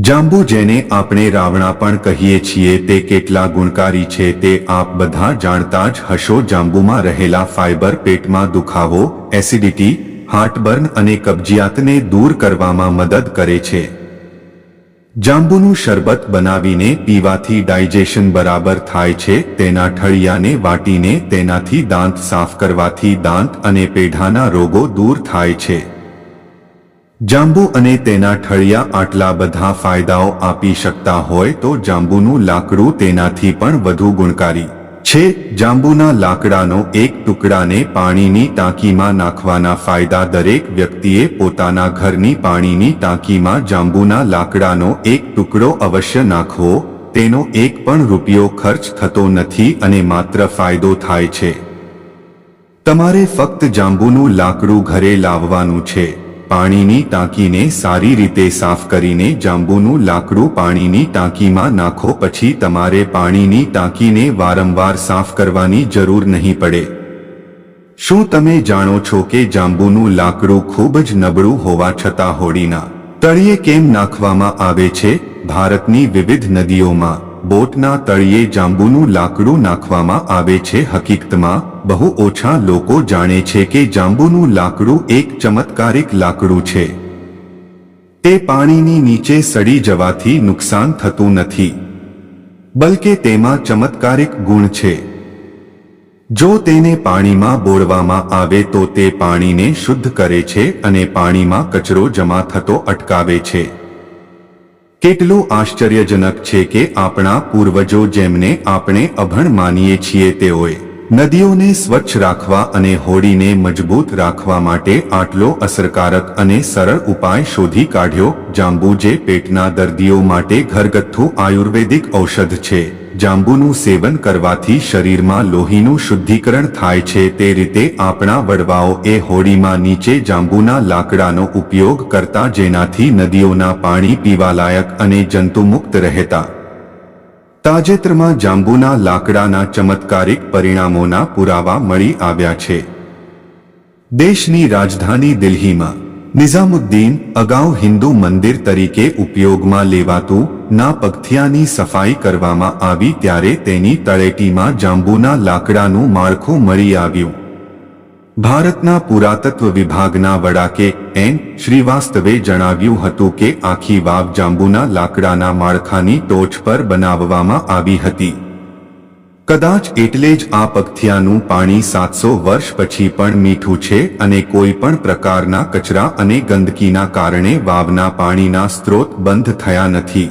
જાંબુ જેને આપણે રાવણા પણ કહીએ છીએ તે કેટલા ગુણકારી છે તે આપ બધા જાણતા જ હશો। જાંબુમાં રહેલા ફાઇબર પેટમાં દુખાવો, એસિડિટી, હાર્ટબર્ન અને કબજિયાતને દૂર કરવામાં મદદ કરે છે। જાંબુનું શરબત બનાવીને પીવાથી ડાયજેશન બરાબર થાય છે। તેના ઠળિયાને વાટીને તેનાથી દાંત સાફ કરવાથી દાંત અને પેઢાના રોગો દૂર થાય છે। જાંબુ અને તેના ઠળિયા આટલા બધા ફાયદાઓ આપી શકતા હોય તો જાંબુનું લાકડું તેનાથી પણ વધુ ગુણકારી છે। જાંબુના લાકડાનો એક ટુકડાને પાણીની ટાંકીમાં નાખવાના ફાયદા દરેક વ્યક્તિએ પોતાના ઘરની પાણીની ટાંકીમાં જાંબુના લાકડાનો એક ટુકડો અવશ્ય નાખવો। તેનો એક પણ રૂપિયો ખર્ચ થતો નથી અને માત્ર ફાયદો થાય છે। તમારે ફક્ત જાંબુનું લાકડું ઘરે લાવવાનું છે। પાણીની ટાંકીને સારી રીતે સાફ કરીને જાંબુનું લાકડું પાણીની ટાંકીમાં નાખો। પછી તમારે પાણીની ટાંકીને વારંવાર સાફ કરવાની જરૂર નહીં પડે। શું તમે જાણો છો કે જાંબુનું લાકડું ખૂબ જ નબળું હોવા છતાં હોડીના તળિયે કેમ નાખવામાં આવે છે? ભારતની વિવિધ નદીઓમાં બોટના તળિયે જાંબુનું લાકડું નાખવામાં આવે છે। હકીકતમાં બહુ ઓછા લોકો જાણે છે કે જાંબુનું લાકડું એક ચમત્કારિક લાકડું છે। તે પાણીની નીચે સડી જવાથી નુકસાન થતું નથી, બલકે તેમાં ચમત્કારિક ગુણ છે। જો તેને પાણીમાં બોળવામાં આવે તો તે પાણીને શુદ્ધ કરે છે અને પાણીમાં કચરો જમા થતો અટકાવે છે। કેટલું આશ્ચર્યજનક છે કે આપણા પૂર્વજો જેમને આપણે અભણ માનીએ છીએ તેઓએ નદીઓને સ્વચ્છ રાખવા અને હોડીને મજબૂત રાખવા માટે આટલો અસરકારક અને સરળ ઉપાય શોધી કાઢ્યો। જાંબુ જે પેટના દર્દીઓ માટે ઘરગથ્થુ આયુર્વેદિક ઔષધ છે। જાંબુનું સેવન કરવાથી શરીરમાં લોહીનું શુદ્ધિકરણ થાય છે। તે રીતે આપણા વડવાઓ એ હોડીમાં નીચે જાંબુના લાકડાનો ઉપયોગ કરતા જેનાથી નદીઓના પાણી પીવાલાયક અને જંતુમુક્ત રહેતા। તાજેતરમાં જાંબુના લાકડાના ચમત્કારિક પરિણામોના પુરાવા મળી આવ્યા છે। દેશની રાજધાની દિલ્હીમાં નિઝામુદ્દીન અગાઉ હિન્દુ મંદિર તરીકે ઉપયોગમાં લેવાતું ના પગથિયાની સફાઈ કરવામાં આવી ત્યારે તેની તળેટીમાં જાંબુના લાકડાનું માળખું મળી આવ્યું। ભારતના પુરાતત્વ વિભાગના વડા કે.એન. શ્રીવાસ્તવે જણાવ્યું હતું કે આખી વાવ જાંબુના લાકડાના માળખાની ટોચ પર બનાવવામાં આવી હતી। કદાચ એટલે જ આ પગથિયાનું પાણી 700 વર્ષ પછી પણ મીઠું છે અને કોઈ પણ પ્રકારના કચરા અને ગંદકીના કારણે વાવના પાણીના સ્ત્રોત બંધ થયા નથી।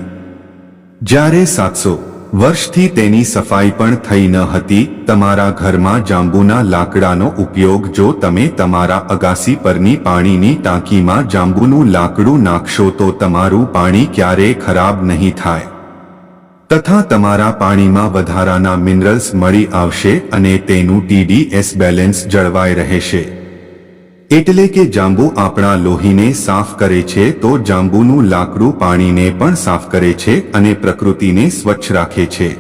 જ્યારે 700 વર્ષથી તેની સફાઈ પણ થઈ ન હતી। તમારા ઘરમાં જાંબુના લાકડાનો ઉપયોગ જો તમે તમારા અગાસી પરની પાણીની ટાંકીમાં જાંબુનું લાકડું નાખશો તો તમારું પાણી ક્યારેય ખરાબ નહીં થાય તથા તમારા પાણીમાં વધારાના મિનરલ્સ મળી આવશે અને તેનું TDS બેલેન્સ જળવાઈ રહેશે। એટલે કે જાંબુ આપણા લોહીને સાફ કરે છે તો જાંબુનું લાકડું પાણીને પણ સાફ કરે છે અને પ્રકૃતિને સ્વચ્છ રાખે છે।